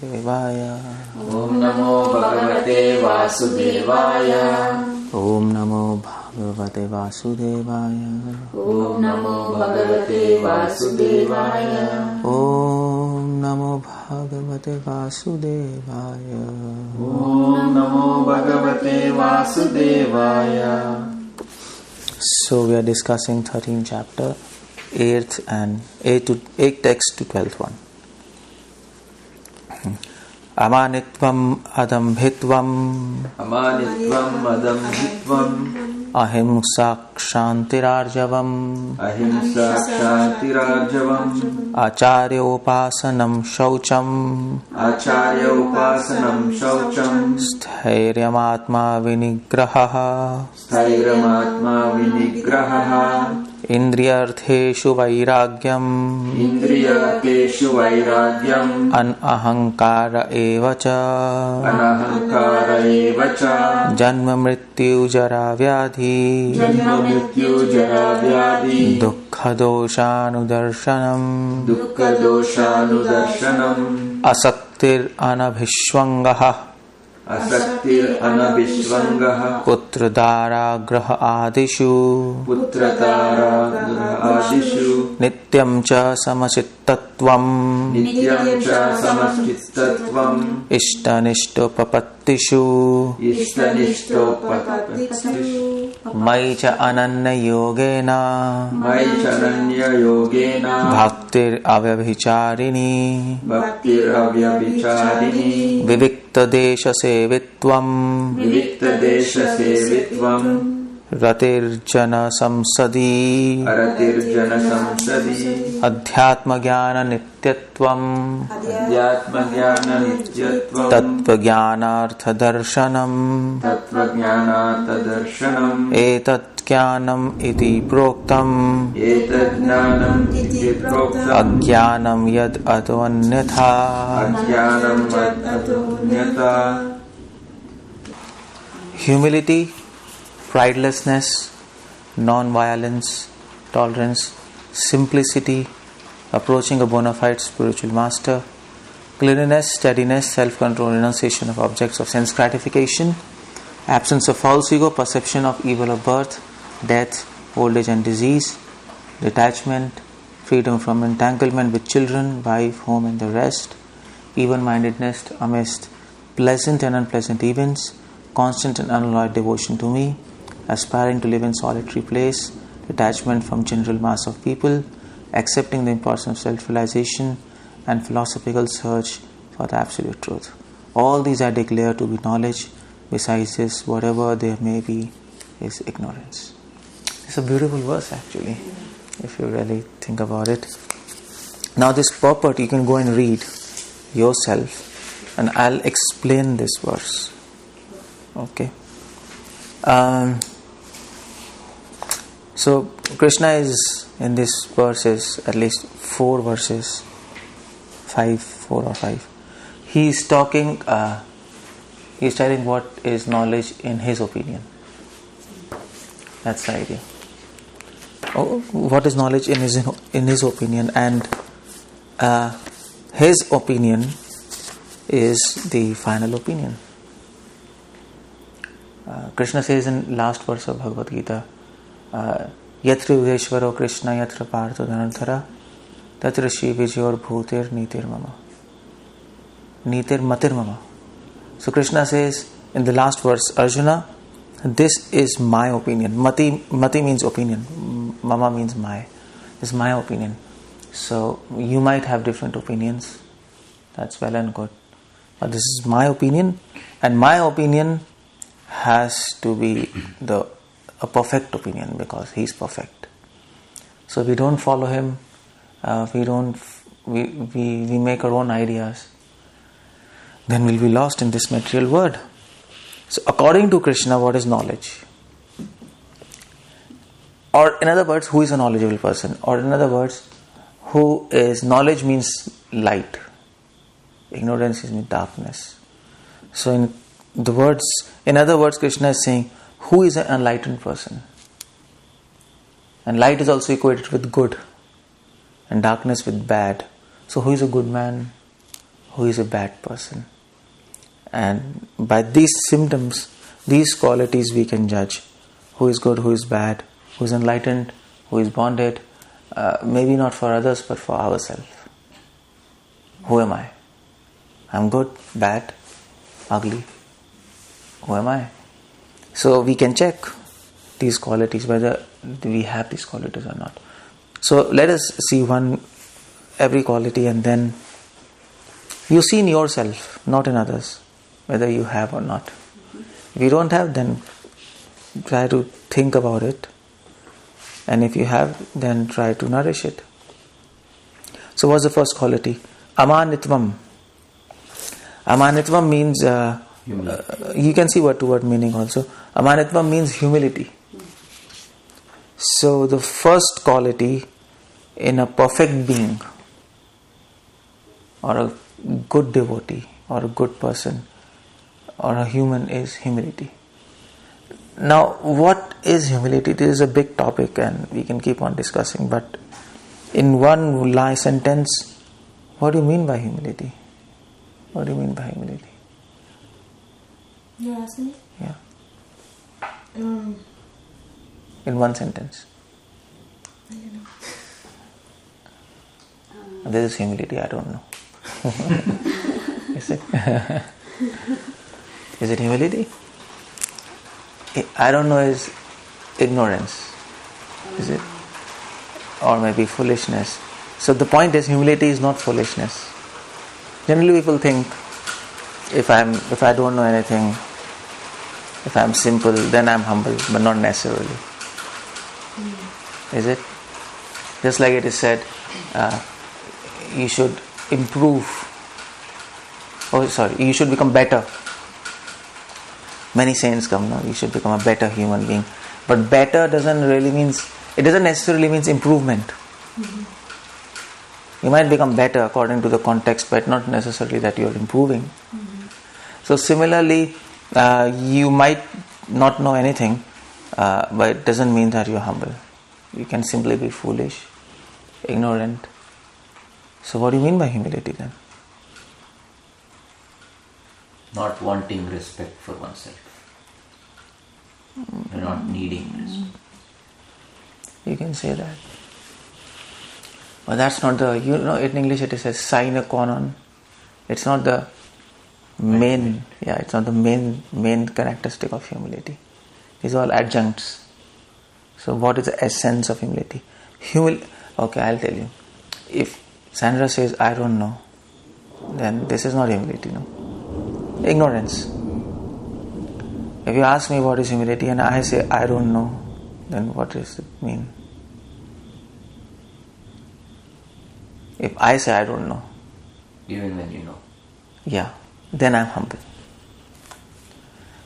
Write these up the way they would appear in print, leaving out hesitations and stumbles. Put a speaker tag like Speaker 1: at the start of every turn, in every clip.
Speaker 1: Vasudevaya.
Speaker 2: Om Namo Bhagavate Vasudevaya.
Speaker 1: Om Namo Bhagavate Vasudevaya.
Speaker 2: Om Namo Bhagavate Vasudevaya.
Speaker 1: Om Namo Bhagavate Vasudevaya.
Speaker 2: Om Namo Bhagavate Vasudevaya.
Speaker 1: So we are discussing 13th chapter, 8th text to 12th one. Amanitvam adambhitvam ahimsa kshantirarjavam acharyopasanam shaucham sthairyam vinigraha Indriyartheshu vairagyam anahankara evacha janma mrityu jara vyadhi dukkha doshanudarshanam asaktir anabhishwangaha Putradara graha adishu Nityam cha samachittatvam Ishtanishto papattishu Mai cha ananya yogena Bhaktir avyabhicharini Vivikta desha sevitvam Ratirjana samsadi Adhyatma jnana nityatvam Tattva jnanartha darshanam Etat jnanam iti proktam Ajnanam yad advanyatha Humility, pridelessness, non-violence, tolerance, simplicity, approaching a bona fide spiritual master, cleanliness, steadiness, self-control, renunciation of objects of sense gratification, absence of false ego, perception of evil of birth, death, old age and disease, detachment, freedom from entanglement with children, wife, home and the rest, even-mindedness amidst pleasant and unpleasant events, constant and unalloyed devotion to me, aspiring to live in solitary place, detachment from general mass of people, accepting the importance of self-realization and philosophical search for the absolute truth. All these I declare to be knowledge. Besides this, whatever there may be is ignorance. It's a beautiful verse actually, if you really think about it. Now this purport you can go and read yourself and I'll explain this verse. Okay. So Krishna is in this verses, at least 4 verses, 4 or 5. He is talking. He is telling what is knowledge in his opinion. That's the idea. What is knowledge in his opinion, and his opinion is the final opinion. Krishna says in last verse of Bhagavad Gita, Yatra Yudheshwaro Krishna Yatra Partho Dhanardhara Tatra Shri Vijyor Bhutir Nitir Mama Nitir Matir Mama. So Krishna says in the last verse, Arjuna, this is my opinion. Mati means opinion. Mama means my. This is my opinion. So you might have different opinions. That's well and good. But this is my opinion, and my opinion has to be a perfect opinion because he's perfect. So we don't follow him. We make our own ideas. Then we'll be lost in this material world. So according to Krishna, what is knowledge? Or in other words, who is a knowledgeable person? Or in other words, knowledge means light. Ignorance means darkness. So in other words, Krishna is saying, who is an enlightened person? And light is also equated with good, and darkness with bad. So who is a good man? who is a bad person. And by these symptoms, these qualities we can judge who is good, who is bad, who is enlightened, who is bonded, maybe not for others but for ourselves. Who am I? I'm good, bad, ugly. Who am I? So we can check these qualities, whether we have these qualities or not. So let us see every quality, and then you see in yourself, not in others, whether you have or not. If you don't have, then try to think about it. And if you have, then try to nourish it. So what's the first quality? Amanitvam. Amanitvam means, you can see word to word meaning also. Amanitvam means humility. So the first quality in a perfect being, or a good devotee, or a good person, or a human, is humility. Now, what is humility? This is a big topic and we can keep on discussing, but in one sentence, what do you mean by humility? What do you mean by humility?
Speaker 3: You're asking me?
Speaker 1: Yeah. In one sentence.
Speaker 3: I don't know.
Speaker 1: This is humility, I don't know. Is it? Is it humility? I don't know is ignorance. Is it? Or maybe foolishness. So the point is, humility is not foolishness. Generally people think, if I don't know anything, if I'm simple, then I'm humble, but not necessarily. Is it? Just like it is said, you should improve. You should become better. Many saints come now, you should become a better human being. But better doesn't necessarily mean improvement. You might become better according to the context, but not necessarily that you are improving. So similarly, you might not know anything, but it doesn't mean that you are humble. You can simply be foolish, ignorant. So what do you mean by humility then?
Speaker 2: Not wanting respect for oneself. Not needing respect.
Speaker 1: You can say that. But that's not in English it says sine qua non. It's not the main, it's not the main characteristic of humility. These are all adjuncts. So what is the essence of humility? Okay, I'll tell you. If Sandra says, I don't know, then this is not humility, no? Ignorance. If you ask me what is humility and I say, I don't know, then what does it mean? If I say I don't know,
Speaker 2: even when you know,
Speaker 1: then I'm humble.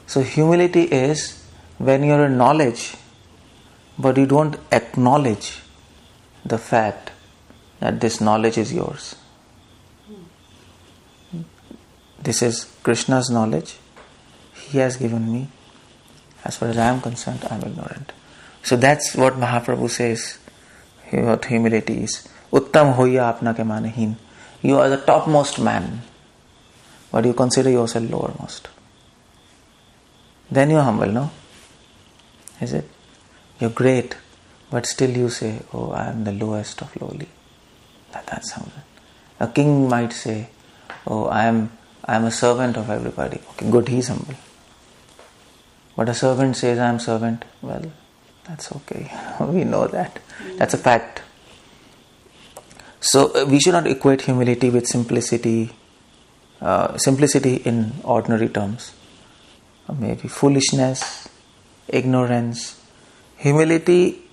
Speaker 1: So humility is when you're in knowledge, but you don't acknowledge the fact that this knowledge is yours. This is Krishna's knowledge. He has given me. As far as I am concerned, I am ignorant. So that's what Mahaprabhu says, what humility is. Uttam hoya apna ke mane heen. You are the topmost man, but you consider yourself lowermost. Then you are humble, no? Is it? You're great, but still you say, oh, I am the lowest of lowly. That's humble. A king might say, oh, I am a servant of everybody. Okay, good, he's humble. But a servant says, I am servant. Well, that's okay. We know that. That's a fact. So we should not equate humility with simplicity. Simplicity in ordinary terms. Or maybe foolishness, ignorance. Humility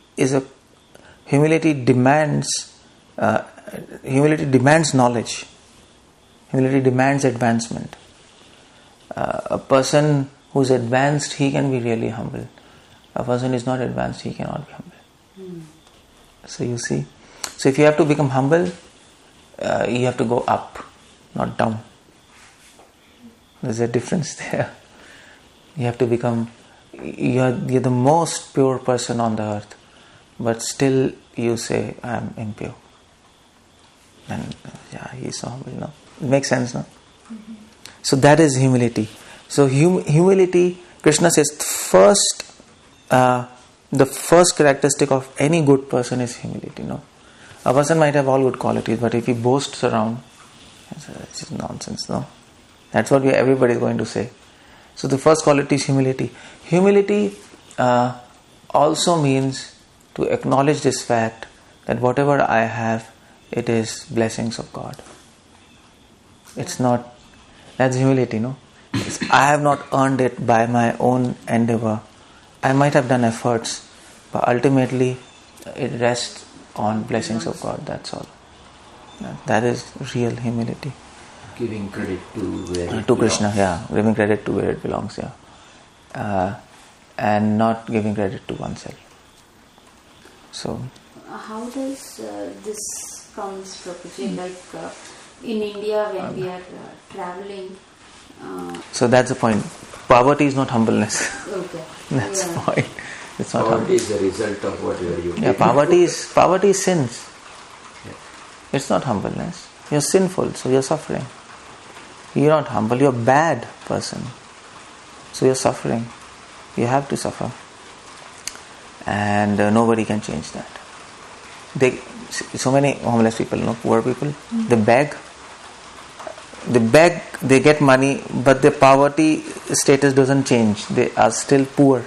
Speaker 1: demands knowledge. Humility demands advancement. A person who is advanced, he can be really humble. A person who is not advanced, he cannot be humble. So you see. So if you have to become humble, you have to go up, not down. There's a difference there. You have to become, you're the most pure person on the earth, but still you say, I am impure. Then, he's so humble, no? It makes sense, no? So that is humility. So humility, Krishna says, the first characteristic of any good person is humility. No, a person might have all good qualities, but if he boasts around, it's nonsense. No, that's what everybody is going to say. So the first quality is humility. Humility also means to acknowledge this fact that whatever I have, it is blessings of God. It's not. That's humility, no? I have not earned it by my own endeavor. I might have done efforts, but ultimately it rests on blessings of God, that's all. That is real humility.
Speaker 2: Giving credit to where it
Speaker 1: to
Speaker 2: belongs.
Speaker 1: Krishna, yeah. Giving credit to where it belongs, yeah. And not giving credit to oneself. So,
Speaker 4: how does this comes, Prabhuji? Like in India, when we are traveling.
Speaker 1: So that's the point. Poverty is not humbleness.
Speaker 4: Okay.
Speaker 1: That's the point. It's not
Speaker 2: Poverty is the result of whatever you did.
Speaker 1: Yeah, poverty is sins. It's not humbleness. You're sinful, so you're suffering. You're not humble, you're a bad person. So you're suffering. You have to suffer. And nobody can change that. So many homeless people, poor people, they beg, they get money, but their poverty status doesn't change. They are still poor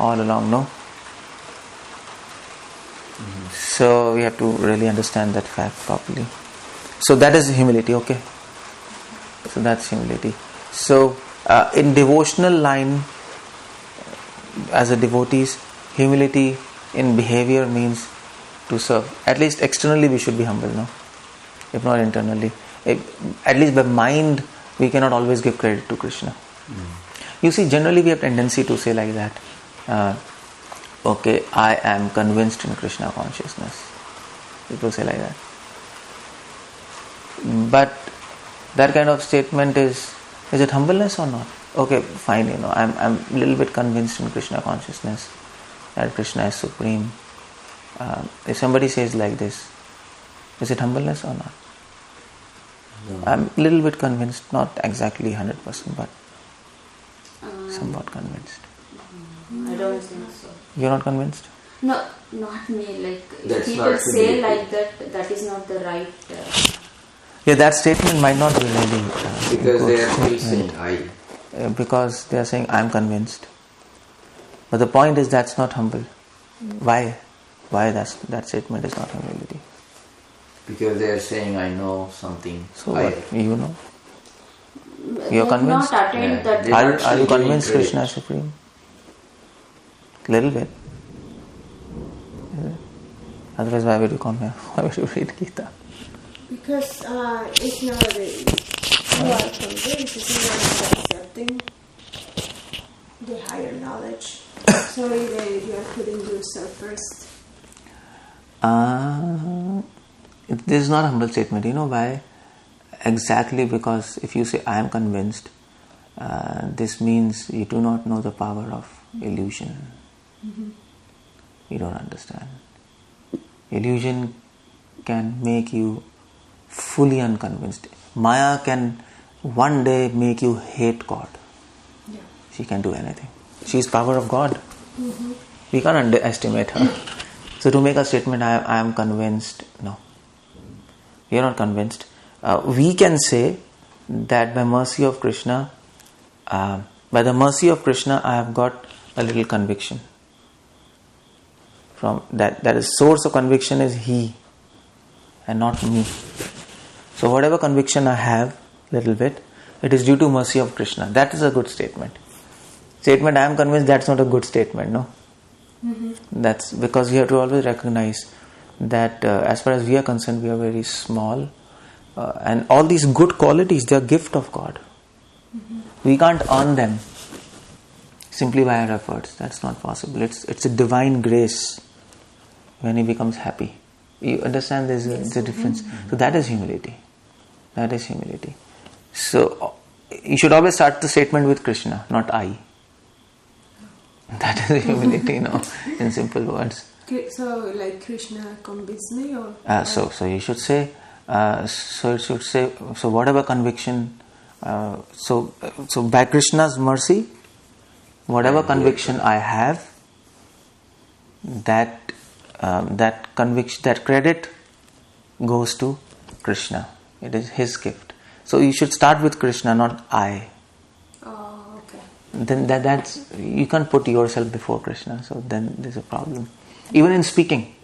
Speaker 1: all along, no? So we have to really understand that fact properly. So that is humility, okay? So that's humility. So in devotional line, as a devotees, humility in behavior means to serve. At least externally we should be humble, no? If not internally. At least by mind, we cannot always give credit to Krishna. You see, generally we have tendency to say like that, okay, I am convinced in Krishna consciousness. People say like that. But that kind of statement is it humbleness or not? Okay, fine, I'm a little bit convinced in Krishna consciousness that Krishna is supreme. If somebody says like this, is it humbleness or not?
Speaker 2: No.
Speaker 1: I'm a little bit convinced, not exactly 100%, but somewhat convinced.
Speaker 4: I don't think so.
Speaker 1: You're not convinced?
Speaker 4: No, not me. Like
Speaker 2: That's
Speaker 4: if people
Speaker 2: not
Speaker 4: say
Speaker 2: humility.
Speaker 4: like that, that is not the right.
Speaker 1: Yeah, that statement might not be really
Speaker 2: Because
Speaker 1: good
Speaker 2: they are still
Speaker 1: statement.
Speaker 2: saying I.
Speaker 1: Because they are saying I'm convinced. But the point is that's not humble. Why? Why that statement is not humility?
Speaker 2: Because they are saying I know something.
Speaker 1: So what? You know?
Speaker 4: They
Speaker 1: You're
Speaker 4: have
Speaker 1: convinced?
Speaker 4: not attained
Speaker 2: Yeah,
Speaker 4: that.
Speaker 2: they-
Speaker 1: Are
Speaker 2: not
Speaker 1: you
Speaker 2: giving
Speaker 1: convinced
Speaker 2: credit.
Speaker 1: Krishna is supreme? Little bit. Is it? Otherwise, why would you come here? Why would you read Gita?
Speaker 3: Because it's nowadays you are convinced, it's not accepting the higher knowledge. So you are putting yourself first.
Speaker 1: This is not a humble statement. You know why? Exactly because if you say I am convinced, this means you do not know the power of illusion. You don't understand. Illusion can make you fully unconvinced. Maya can one day make you hate God.
Speaker 3: Yeah.
Speaker 1: She can do anything. She is power of God. We can't underestimate her. So to make a statement, I am convinced, no. We are not convinced. We can say that by mercy of Krishna, by the mercy of Krishna, I have got a little conviction. From that is source of conviction is He and not me. So whatever conviction I have, little bit, it is due to mercy of Krishna. That is a good statement. Statement I am convinced, that's not a good statement, no? That's because we have to always recognize that as far as we are concerned, we are very small, and all these good qualities, they are gift of God. We can't earn them simply by our efforts. That's not possible. It's a divine grace when He becomes happy. You understand there's a difference. So that is humility. That is humility. So you should always start the statement with Krishna, not I. That is humility, in simple words.
Speaker 3: So, like Krishna convinced me, or
Speaker 1: So you should say, So it should say, so whatever conviction, so by Krishna's mercy, whatever conviction I have, that conviction, that credit goes to Krishna. It is his gift. So you should start with Krishna, not I.
Speaker 3: Oh, okay.
Speaker 1: Then that's, you can't put yourself before Krishna. So then there's a problem. Even in speaking,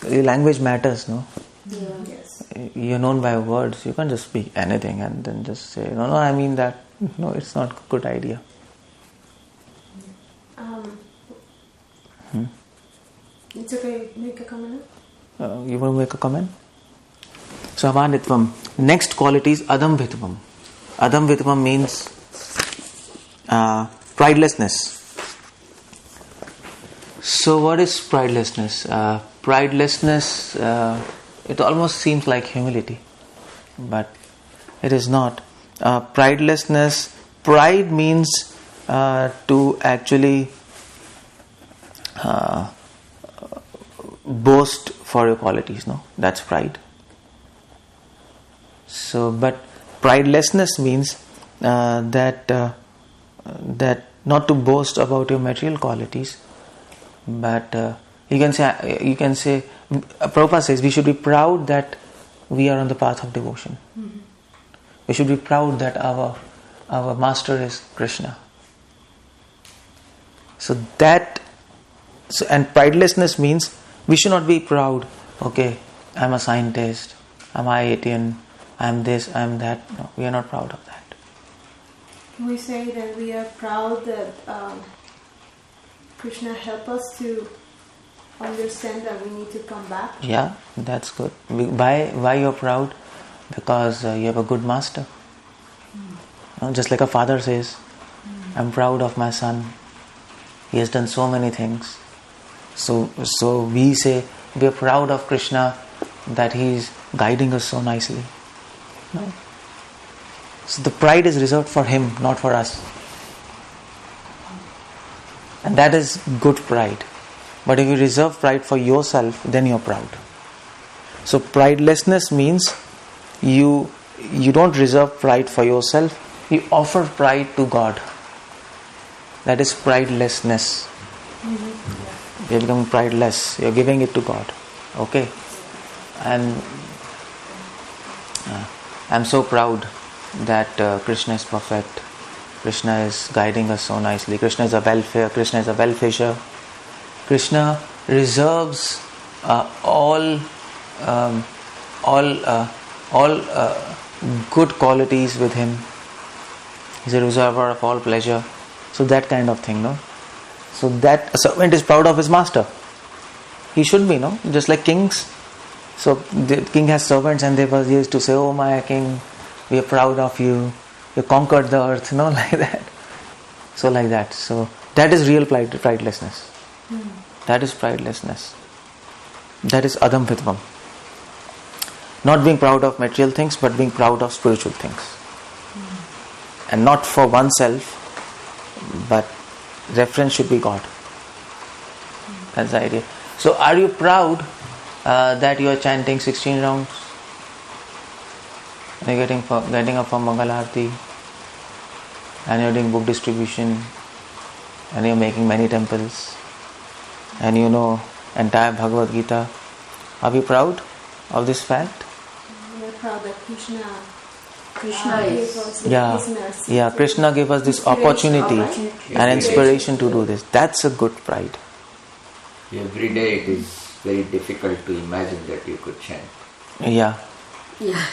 Speaker 1: language matters, no?
Speaker 3: Yeah. Yes.
Speaker 1: You're known by words. You can't just speak anything and then just say, no, I mean that. No, it's not a good idea.
Speaker 3: It's okay. Make a comment.
Speaker 1: You want to make a comment? So avanitvam. Next quality is adamvitvam. Adamvitvam means pridelessness. So what is pridelessness? Pridelessness, it almost seems like humility, but it is not. Pridelessness, pride means to actually boast for your qualities, no? That's pride. So, but pridelessness means that not to boast about your material qualities, but you can say, Prabhupada says we should be proud that we are on the path of devotion. Mm-hmm. We should be proud that our master is Krishna. And pridelessness means we should not be proud. Okay, I'm a scientist, I'm IITian, I'm this, I'm that. No, we are not proud of that.
Speaker 3: Can we say that we are proud that Krishna helped us to understand that we need to come back?
Speaker 1: Yeah, that's good. Why you're proud? Because you have a good master. Just like a father says, I'm proud of my son. He has done so many things. So we say we are proud of Krishna that he is guiding us so nicely. No. So the pride is reserved for him, not for us. And that is good pride. But if you reserve pride for yourself, then you're proud. So pridelessness means you don't reserve pride for yourself, you offer pride to God. That is pridelessness. Mm-hmm. You're becoming prideless. You're giving it to God. Okay? And I'm so proud that Krishna is perfect. Krishna is guiding us so nicely. Krishna is a Krishna is a well-fisher. Krishna reserves all good qualities with him. He's a reservoir of all pleasure. So that kind of thing, no? So that a servant is proud of his master. He should be, no? Just like kings. So the king has servants and they used to say, oh my king, we are proud of you. You conquered the earth, no? Like that. So like that. So that is real pridelessness. That is pridelessness. That is adamvitvam. Not being proud of material things, but being proud of spiritual things. And not for oneself, but reference should be God. That's the idea. So are you proud that you are chanting 16 rounds? You're getting up for Mangal Aarti, and you're doing book distribution, and you're making many temples, and you know entire Bhagavad Gita. Are we proud of this fact?
Speaker 3: We're proud that Krishna
Speaker 4: is.
Speaker 3: His mercy.
Speaker 1: Yeah, Krishna gave us this opportunity and inspiration to do this. That's a good pride.
Speaker 2: Every day it is very difficult to imagine that you could chant.
Speaker 1: Yeah.
Speaker 4: Yeah.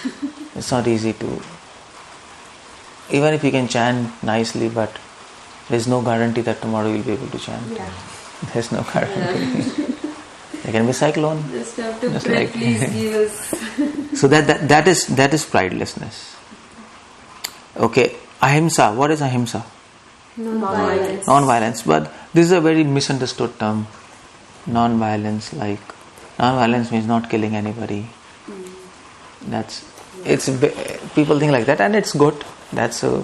Speaker 1: It's not easy to. Even if you can chant nicely, but there's no guarantee that tomorrow you'll be able to chant.
Speaker 3: Yeah.
Speaker 1: There's no guarantee. There can be cyclone.
Speaker 4: Just have to pray, please give us.
Speaker 1: So that is pridelessness. Okay, ahimsa. What is ahimsa?
Speaker 3: Non-violence.
Speaker 1: Non-violence. But this is a very misunderstood term. Non-violence, like non-violence means not killing anybody. People think like that, and it's good. That's a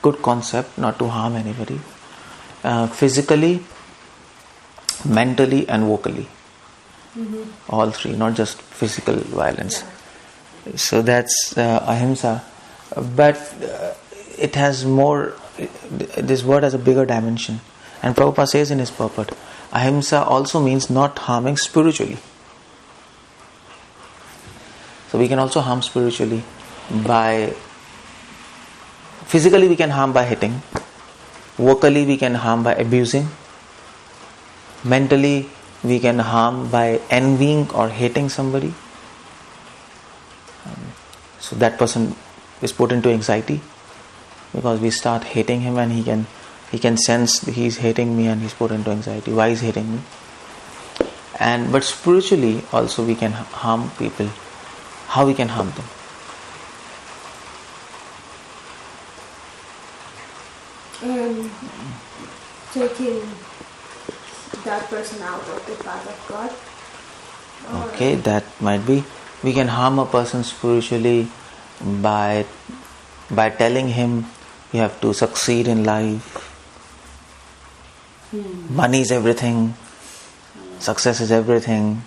Speaker 1: good concept, not to harm anybody. Physically, mentally, and vocally. All three, not just physical violence. So that's ahimsa. But it has more, this word has a bigger dimension. And Prabhupada says in his purport, ahimsa also means not harming spiritually. So we can also harm spiritually by, physically we can harm by hitting, vocally we can harm by abusing, mentally we can harm by envying or hating somebody. So that person is put into anxiety because we start hating him and he can sense he's hating me and he's put into anxiety. Why is he hating me? But spiritually also we can harm people. How we can harm them?
Speaker 3: Taking that person out of the path of God.
Speaker 1: Okay, that might be. We can harm a person spiritually by telling him you have to succeed in life. Money is everything. Success is everything.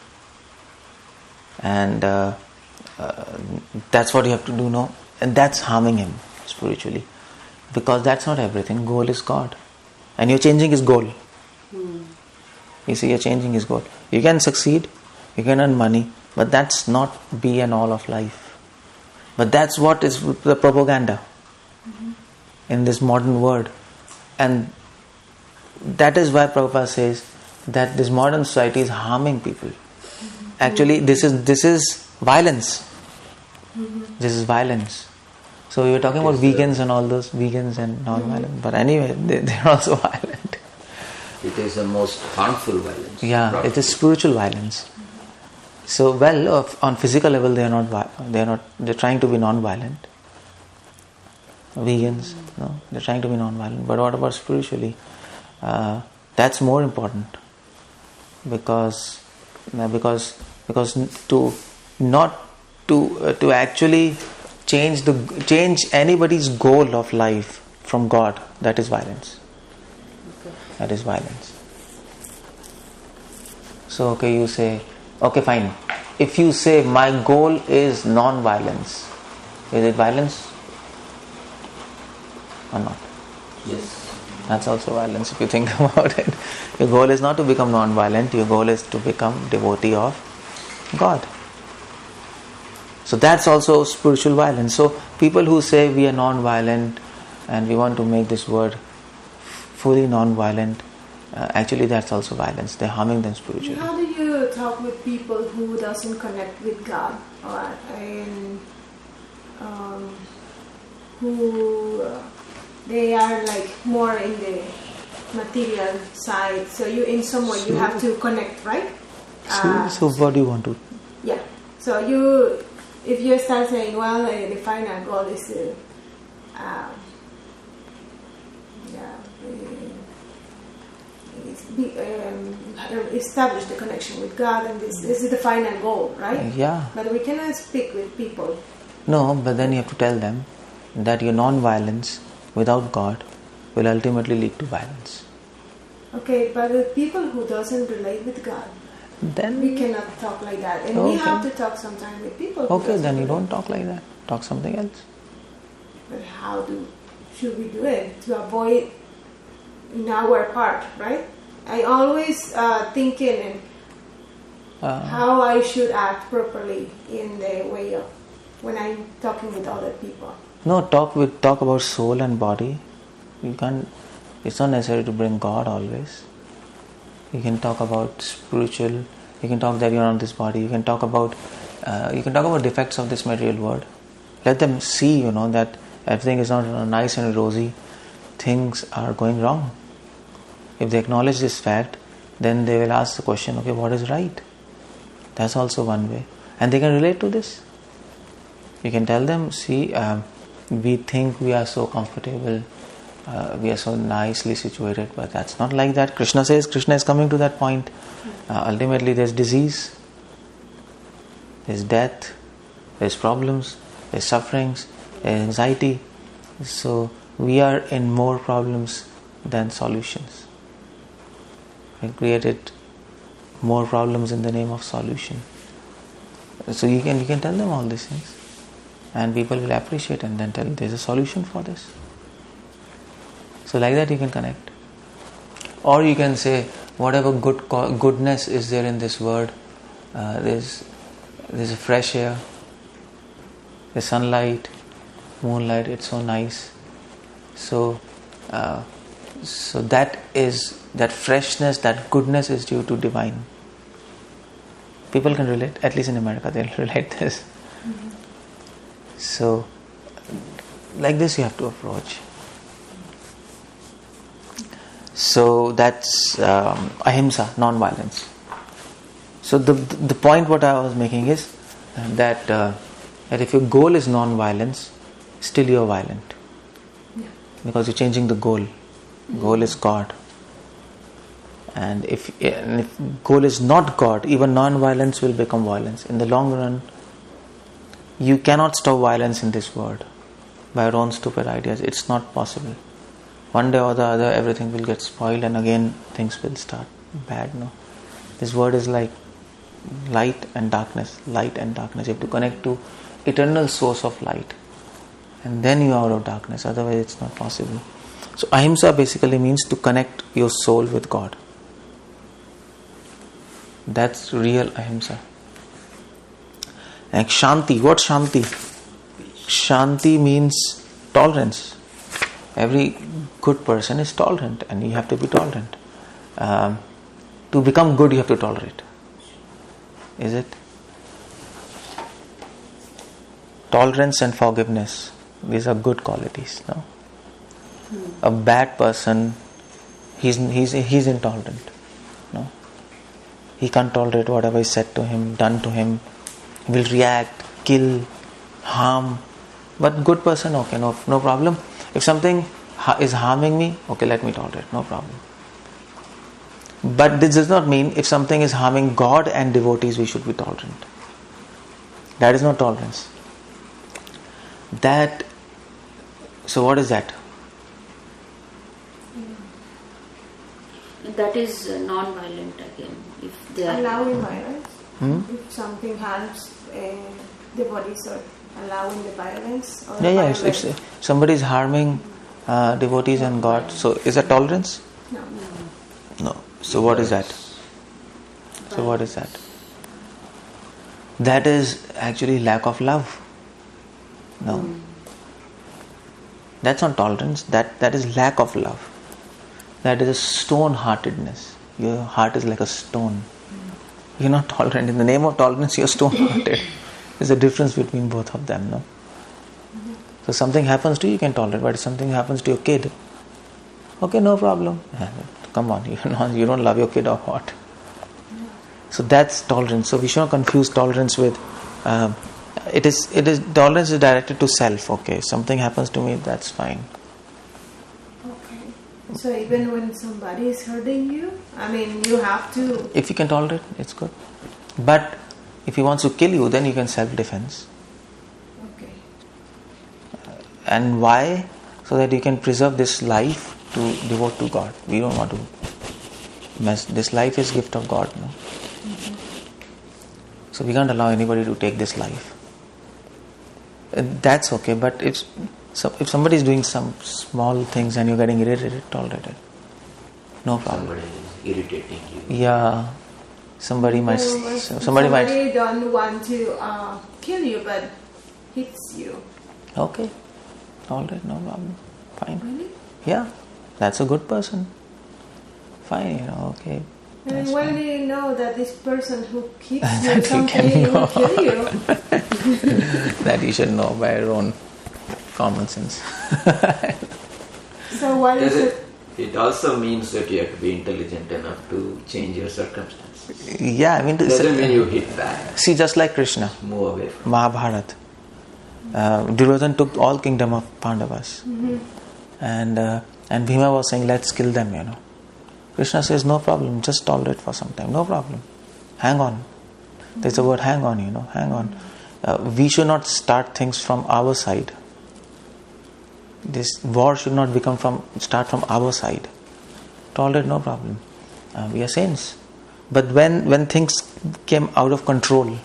Speaker 1: And that's what you have to do now. And that's harming him spiritually. Because that's not everything. Goal is God. And you're changing his goal. You see, you're changing his goal. You can succeed, you can earn money, but that's not be and all of life. But that's what is the propaganda in this modern world. And that is why Prabhupada says that this modern society is harming people. Actually, this is violence. This is violence. So we were talking about vegans and all those vegans and non-violent. But anyway, they're also violent.
Speaker 2: It is the most harmful violence.
Speaker 1: Yeah, it is spiritual violence. So, on physical level, they're trying to be non-violent. Vegans, no, they're trying to be non-violent. But what about spiritually? That's more important. Because to actually change anybody's goal of life from God, that is violence. That is violence. So, you say, okay, fine. If you say my goal is non-violence, is it violence or not?
Speaker 2: Yes.
Speaker 1: That's also violence if you think about it. Your goal is not to become non-violent, your goal is to become devotee of God. So that's also spiritual violence. So people who say we are non-violent and we want to make this world fully non-violent, actually that's also violence. They're harming them spiritually.
Speaker 3: How do you talk with people who doesn't connect with God, who they are like more in the material side? So you, in some way, you have to connect, right?
Speaker 1: So what do you want to?
Speaker 3: Yeah. So if you start saying, well, the final goal is to establish the connection with God, and this is the final goal, right?
Speaker 1: Yeah.
Speaker 3: But we cannot speak with people.
Speaker 1: No, but then you have to tell them that your non-violence without God will ultimately lead to violence.
Speaker 3: Okay, but the people who doesn't relate with God,
Speaker 1: then
Speaker 3: we cannot talk like that, and we have to talk sometimes with people.
Speaker 1: Okay, then you don't talk like that. Talk something else.
Speaker 3: But should we do it to avoid in our part, right? I always thinking how I should act properly in the way of when I'm talking with other people.
Speaker 1: No, talk about soul and body. You can't. It's not necessary to bring God always. You can talk about spiritual. You can talk that you're not this body. You can talk about defects of this material world. Let them see, that everything is not nice and rosy. Things are going wrong. If they acknowledge this fact, then they will ask the question, okay, what is right? That's also one way. And they can relate to this. You can tell them, see, we think we are so comfortable, we are so nicely situated, but that's not like that. Krishna says, Krishna is coming to that point. Ultimately, there's disease, there's death, there's problems, there's sufferings, there's anxiety. So, we are in more problems than solutions. We created more problems in the name of solution. So you can tell them all these things, and people will appreciate and then tell there's a solution for this. So like that you can connect. Or you can say whatever goodness is there in this world, there's a fresh air, the sunlight, moonlight, it's so nice. So that freshness, that goodness is due to divine. People can relate, at least in America they'll relate this. Mm-hmm. So like this you have to approach. So that's ahimsa, non-violence. So the point what I was making is that if your goal is non-violence, still you are violent. Yeah. Because you're changing the goal. Goal is God. And if goal is not God, even non-violence will become violence. In the long run, you cannot stop violence in this world by your own stupid ideas. It's not possible. One day or the other, everything will get spoiled, and again things will start bad. No, this world is like light and darkness. Light and darkness. You have to connect to eternal source of light, and then you are out of darkness. Otherwise, it's not possible. So ahimsa basically means to connect your soul with God. That's real ahimsa. And shanti, what shanti? Shanti means tolerance. Every good person is tolerant, and you have to be tolerant. To become good, you have to tolerate. Is it? Tolerance and forgiveness, these are good qualities. No, a bad person, he's intolerant. No, he can't tolerate whatever is said to him, done to him. Will react, kill, harm. But good person, okay, no problem. If something is harming me, okay, let me tolerate, no problem. But this does not mean if something is harming God and devotees, we should be tolerant. That is not tolerance. So what is that?
Speaker 4: That is non-violent again. If they are
Speaker 3: allowing violence, if something harms devotees, or allowing the violence. Or
Speaker 1: If somebody is harming devotees and God, so is that tolerance? No. So what is that? So what is that? That is actually lack of love. No. That's not tolerance. That is lack of love. That is a stone-heartedness. Your heart is like a stone. You're not tolerant. In the name of tolerance, you're stone-hearted. There's a difference between both of them, no? So something happens to you, you can tolerate. But if something happens to your kid, okay, no problem. Come on, you don't love your kid or what? So that's tolerance. So we should not confuse tolerance with it is tolerance is directed to self. Okay, something happens to me, that's fine.
Speaker 3: Okay. So even when somebody is hurting you, you have to.
Speaker 1: If you can tolerate, it's good. But if he wants to kill you, then you can self-defense.
Speaker 3: Okay.
Speaker 1: And why? So that you can preserve this life to devote to God. We don't want to mess. This life is gift of God, no? Mm-hmm. So we can't allow anybody to take this life. That's okay. But if somebody is doing some small things and you're getting irritated, tolerate it. No problem.
Speaker 2: Somebody is irritating you.
Speaker 1: Yeah. Somebody might.
Speaker 3: Somebody don't want to kill you, but hits you.
Speaker 1: Okay. Tolerate, no problem. Fine.
Speaker 3: Really?
Speaker 1: Yeah. That's a good person. Fine, okay.
Speaker 3: And when do you know that this person who keeps you something will kill you?
Speaker 1: That you should know by your own common sense.
Speaker 3: So what is it?
Speaker 2: It also means that you have to be intelligent enough to change your circumstances.
Speaker 1: Yeah,
Speaker 2: doesn't mean you hit back.
Speaker 1: See, just like Krishna,
Speaker 2: move away from
Speaker 1: Mahabharata, Duryodhana took all kingdom of Pandavas, and Bhima was saying, let's kill them, Krishna says, no problem, just tolerate for some time, no problem, hang on. There's the word hang on, hang on. We should not start things from our side. This war should not start from our side. Tolerate, no problem. We are saints. But when things came out of control,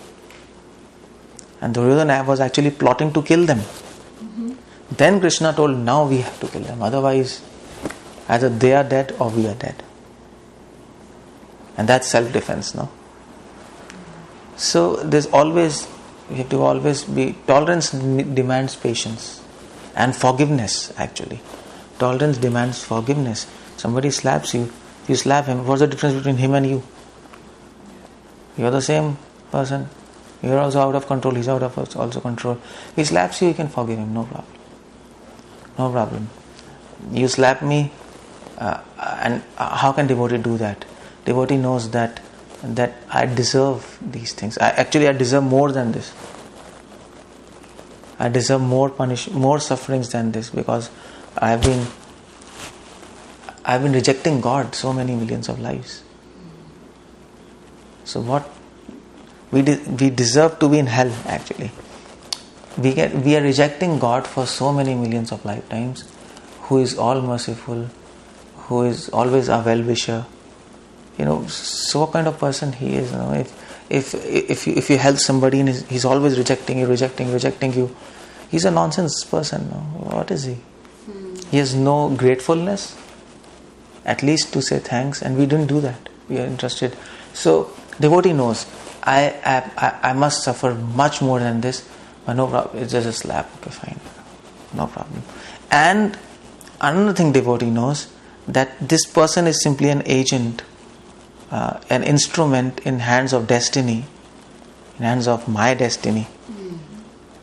Speaker 1: and Duryodhana was actually plotting to kill them, then Krishna told, now we have to kill them. Otherwise, either they are dead or we are dead. And that's self-defense, no? So we have to always be, tolerance demands patience and forgiveness actually. Tolerance demands forgiveness. Somebody slaps you, you slap him. What's the difference between him and you? You're the same person. You're also out of control, he's out of also control. He slaps you, you can forgive him, no problem. No problem. You slap me, and how can devotee do that? Devotee knows that I deserve these things. I deserve more than this. I deserve more sufferings than this, because I've been rejecting God so many millions of lives. So what we deserve to be in hell actually. We are rejecting God for so many millions of lifetimes, who is all merciful, who is always a well-wisher. So what kind of person he is. If you help somebody and he's always rejecting you, he's a nonsense person. No? What is he? He has no gratefulness, at least to say thanks, and we didn't do that. We are interested. So devotee knows, I must suffer much more than this, but no problem. It's just a slap. Okay, fine, no problem. And another thing devotee knows, that this person is simply an agent, an instrument in hands of destiny, in hands of my destiny,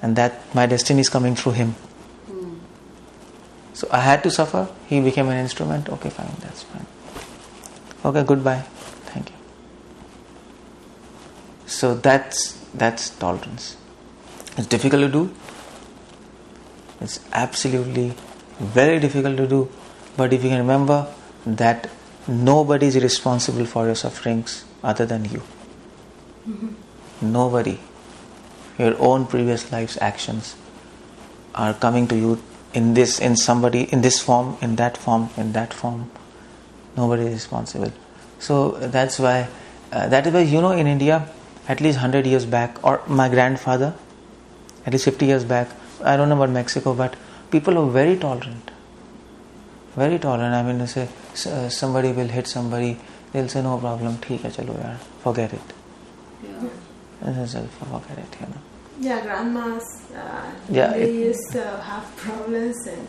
Speaker 1: and that my destiny is coming through him. So I had to suffer, he became an instrument. Okay, fine, that's fine. Okay, goodbye, thank you. So that's tolerance. It's difficult to do. It's absolutely very difficult to do. But if you can remember that nobody is responsible for your sufferings other than you. Nobody. Your own previous life's actions are coming to you in this form, in that form. Nobody is responsible. So that's why in India, at least 100 years back, or my grandfather, at least 50 years back, I don't know about Mexico, but people are very tolerant. Very tolerant. I mean, they say somebody will hit somebody, they'll say no problem, theek hai, chalo yaar, forget it. Forget it,
Speaker 3: Yeah, grandmas, they used to have problems, and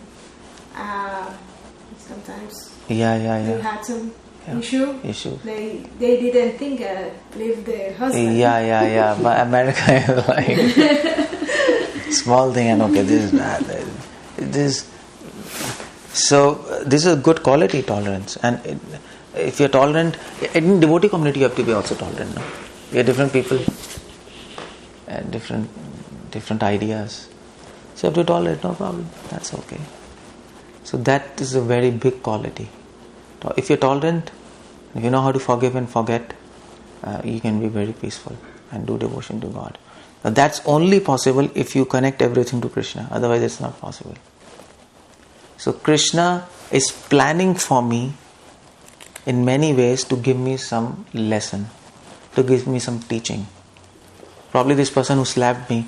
Speaker 3: sometimes they had some issue. They didn't think leave their husband.
Speaker 1: But America is like small thing, and okay, this is bad. So this is a good quality, tolerance. And if you're tolerant, in devotee community you have to be also tolerant. No? We are different people and different ideas. So you have to tolerate, no problem. That's okay. So that is a very big quality. If you're tolerant, if you know how to forgive and forget, you can be very peaceful and do devotion to God. Now that's only possible if you connect everything to Krishna. Otherwise it's not possible. So Krishna is planning for me in many ways to give me some lesson, to give me some teaching. Probably this person who slapped me,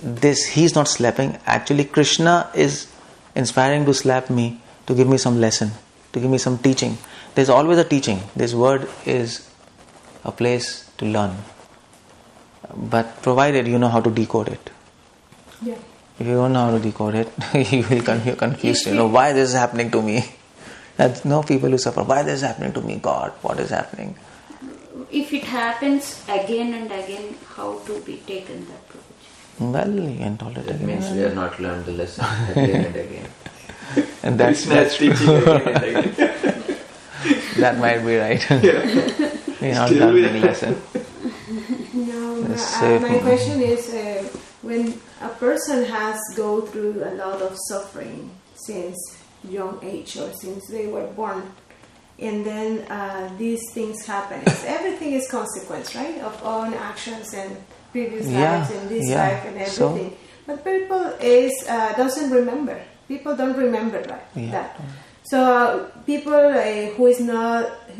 Speaker 1: he's not slapping. Actually Krishna is inspiring to slap me to give me some lesson, to give me some teaching. There's always a teaching. This word is a place to learn. But provided you know how to decode it.
Speaker 3: Yeah.
Speaker 1: If you don't know how to decode it, you will you're confused. Why this is happening to me? There's no people who suffer. Why this is happening to me? God, what is happening?
Speaker 4: If it happens again and again, how to be taken that approach?
Speaker 1: Well, you can tolerate it.
Speaker 2: That means we have not learned the lesson again and again.
Speaker 1: And that's
Speaker 2: teaching again and again.
Speaker 1: That might be right. We're not learning lesson.
Speaker 3: No, my question is, when a person has go through a lot of suffering since young age or since they were born, and then these things happen, everything is consequence, right, of own actions and previous lives and this life and everything. But people doesn't remember. People don't remember that. So people who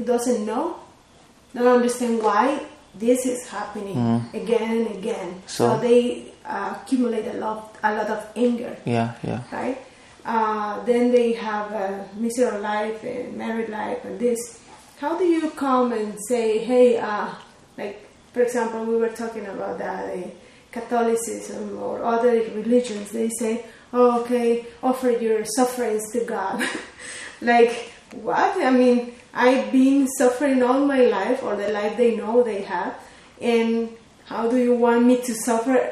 Speaker 3: doesn't know, don't understand why this is happening again and again. So they accumulate a lot of anger.
Speaker 1: Yeah.
Speaker 3: Right? Then they have a miserable life, a married life, and this. How do you come and say, hey, like, for example, we were talking about Catholicism or other religions. They say, oh, okay, offer your sufferings to God. Like, what? I mean, I've been suffering all my life, or the life they know they have, and how do you want me to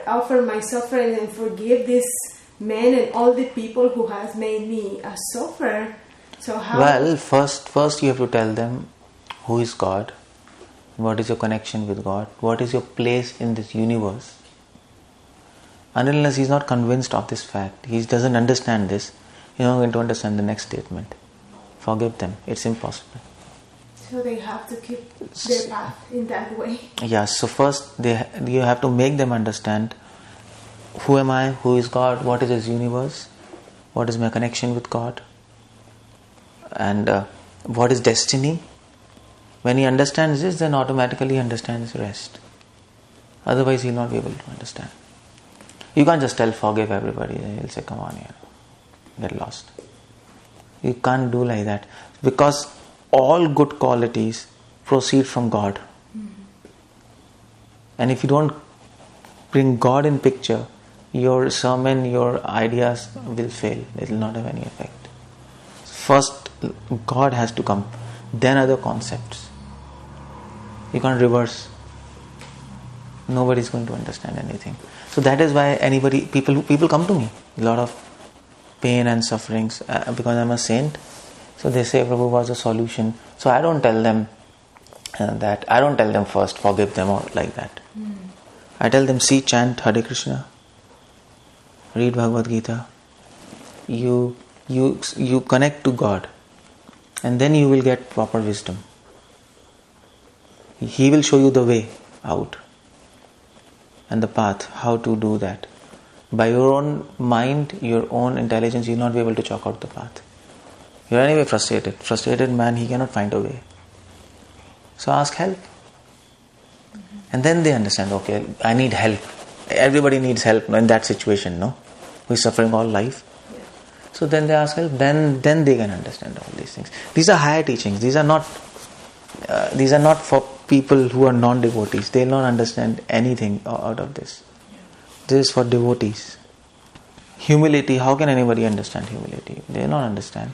Speaker 3: offer my suffering and forgive this man and all the people who has made me suffer? So how?
Speaker 1: Well, first you have to tell them who is God, what is your connection with God, what is your place in this universe. Unless he is not convinced of this fact, he doesn't understand this, he is not going to understand the next statement. Forgive them. It's impossible.
Speaker 3: So they have to keep their path in that way.
Speaker 1: Yes. So first you have to make them understand, who am I, who is God, what is this universe, what is my connection with God, and what is destiny. When he understands this, then automatically he understands the rest. Otherwise he will not be able to understand. You can't just tell forgive everybody. He'll say, come on here, get lost. You can't do like that, because all good qualities proceed from God. And if you don't bring God in picture, your sermon, your ideas will fail. It will not have any effect. First, God has to come, then other concepts. You can't reverse. Nobody is going to understand anything. So that is why people come to me. A lot of pain and sufferings because I'm a saint. So they say Prabhu was a solution. So I don't tell them that. I don't tell them first forgive them or like that. I tell them, see, chant Hare Krishna, read Bhagavad Gita. You connect to God, and then you will get proper wisdom. He will show you the way out and the path, how to do that. By your own mind, your own intelligence, you will not be able to chalk out the path. You are anyway frustrated. Frustrated man, he cannot find a way. So ask help. And then they understand, okay, I need help. Everybody needs help in that situation, no? Who is suffering all life.
Speaker 3: Yeah.
Speaker 1: So then they ask help, then they can understand all these things. These are higher teachings. These are not for people who are non-devotees. They will not understand anything out of this. This is for devotees. Humility, how can anybody understand humility? They will not understand.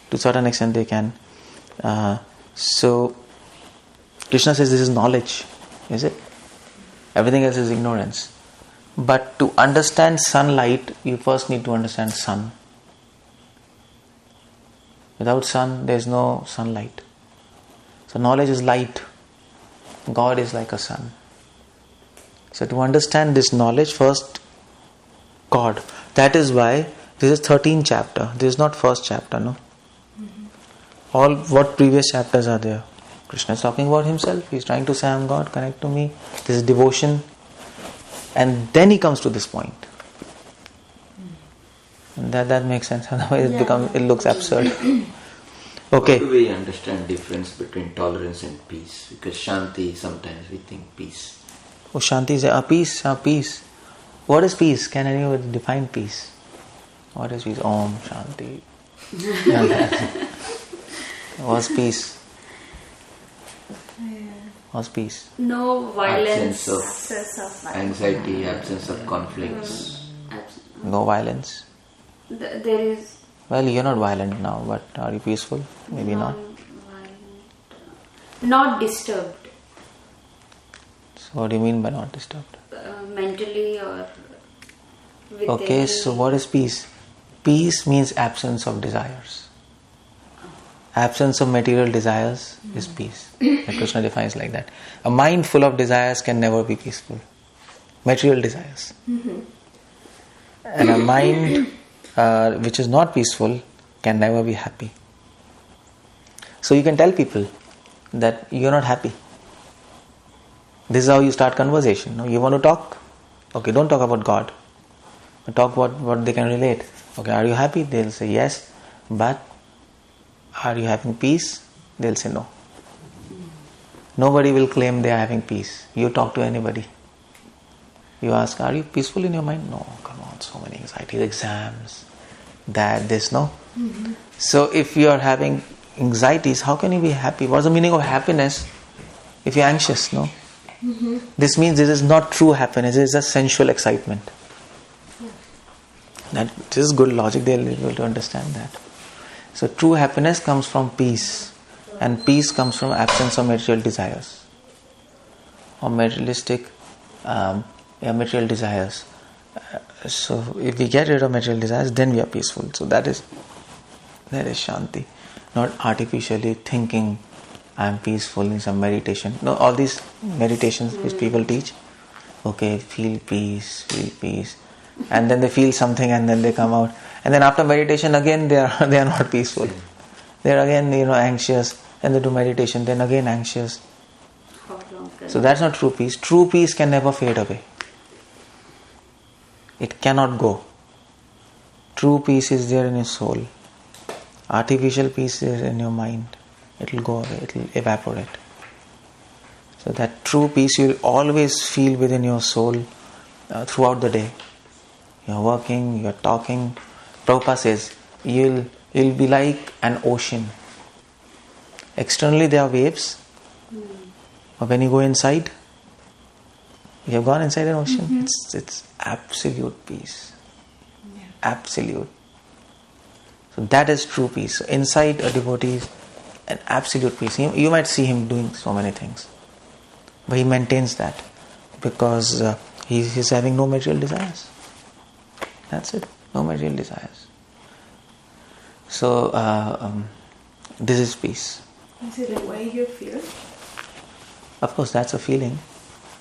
Speaker 1: To a certain extent they can. So Krishna says this is knowledge, is it? Everything else is ignorance. But to understand sunlight, you first need to understand sun. Without sun, there is no sunlight. So knowledge is light. God is like a sun. So to understand this knowledge, first God. That is why this is 13th chapter. This is not first chapter, no? All what previous chapters are there? Krishna is talking about himself. He is trying to say, I am God, connect to me. This is devotion. And then he comes to this point. And that makes sense. Otherwise it looks absurd. Okay.
Speaker 2: How do we understand difference between tolerance and peace? Because Shanti, sometimes we think peace.
Speaker 1: Oh, Shanti is peace. What is peace? Can anyone define peace? What is peace? Om Shanti. What's peace? What's peace?
Speaker 4: No violence.
Speaker 2: Absence of anxiety, absence of conflicts.
Speaker 1: No violence.
Speaker 4: There is.
Speaker 1: Well, you're not violent now, but are you peaceful? Maybe not.
Speaker 4: Not disturbed.
Speaker 1: So what do you mean by not disturbed?
Speaker 4: Mentally or with
Speaker 1: Okay, so what is peace? Peace means absence of desires. Absence of material desires is peace. And Krishna defines like that. A mind full of desires can never be peaceful. Material desires. And a mind which is not peaceful can never be happy. So you can tell people that you're not happy. This is how you start conversation. No? You want to talk? Okay, don't talk about God. Talk about what they can relate. Okay, are you happy? They'll say yes, but are you having peace? They'll say no. Nobody will claim they are having peace. You talk to anybody. You ask, are you peaceful in your mind? No, come on, so many anxieties, exams, that, this, no. So if you are having anxieties, how can you be happy? What's the meaning of happiness if you're anxious, no? This means this is not true happiness, it is a sensual excitement. That is good logic, they'll be able to understand that. So true happiness comes from peace, and peace comes from absence of material desires or materialistic material desires. So if we get rid of material desires, then we are peaceful. So that is Shanti. Not artificially thinking I am peaceful in some meditation. No, all these meditations which people teach, okay, feel peace, and then they feel something and then they come out, and then after meditation again they are not peaceful. They are again anxious, and they do meditation, then again anxious. So that's not true peace. True peace can never fade away. It cannot go. True peace is there in your soul. Artificial peace is in your mind. It will go away, it will evaporate. So that true peace you will always feel within your soul throughout the day. You are working, you are talking. Prabhupada says, you'll be like an ocean. Externally there are waves, but when you go inside, you have gone inside an ocean, it's absolute peace. Absolute. So that is true peace. So inside a devotee is an absolute peace. You might see him doing so many things, but he maintains that because he's having no material desires. That's it. No material desires. So this is peace.
Speaker 3: Is it a way you feel?
Speaker 1: Of course, that's a feeling,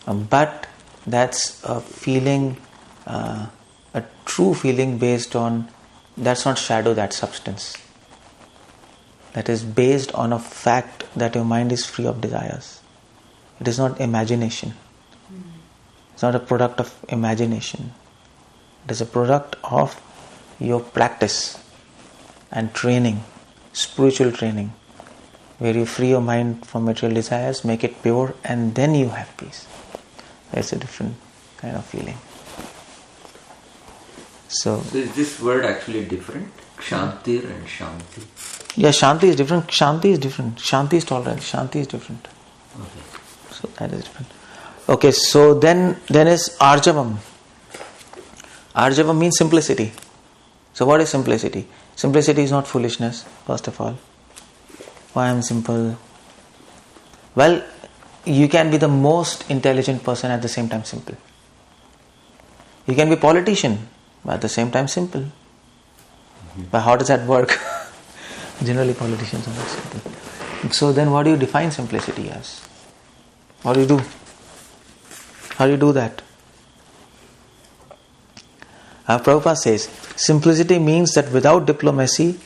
Speaker 1: but that's a feeling, a true feeling based on. That's not shadow, that's substance. That is based on a fact that your mind is free of desires. It is not imagination. It's not a product of imagination. It is a product of your practice and training, spiritual training, where you free your mind from material desires, make it pure, and then you have peace. It's a different kind of feeling. So
Speaker 2: is this word actually different? Kshantir and Shanti?
Speaker 1: Yeah, Shanti is different. Shanti is different. Shanti is tolerance. Shanti is different.
Speaker 2: Okay.
Speaker 1: So that is different. Okay, so then is Arjavam. Arjavam means simplicity. So what is simplicity? Simplicity is not foolishness, first of all. Why I am simple? Well, you can be the most intelligent person at the same time simple. You can be a politician, but at the same time simple. But how does that work? Generally politicians are not simple. So then what do you define simplicity as? What do you do? How do you do that? Prabhupada says, simplicity means that without diplomacy,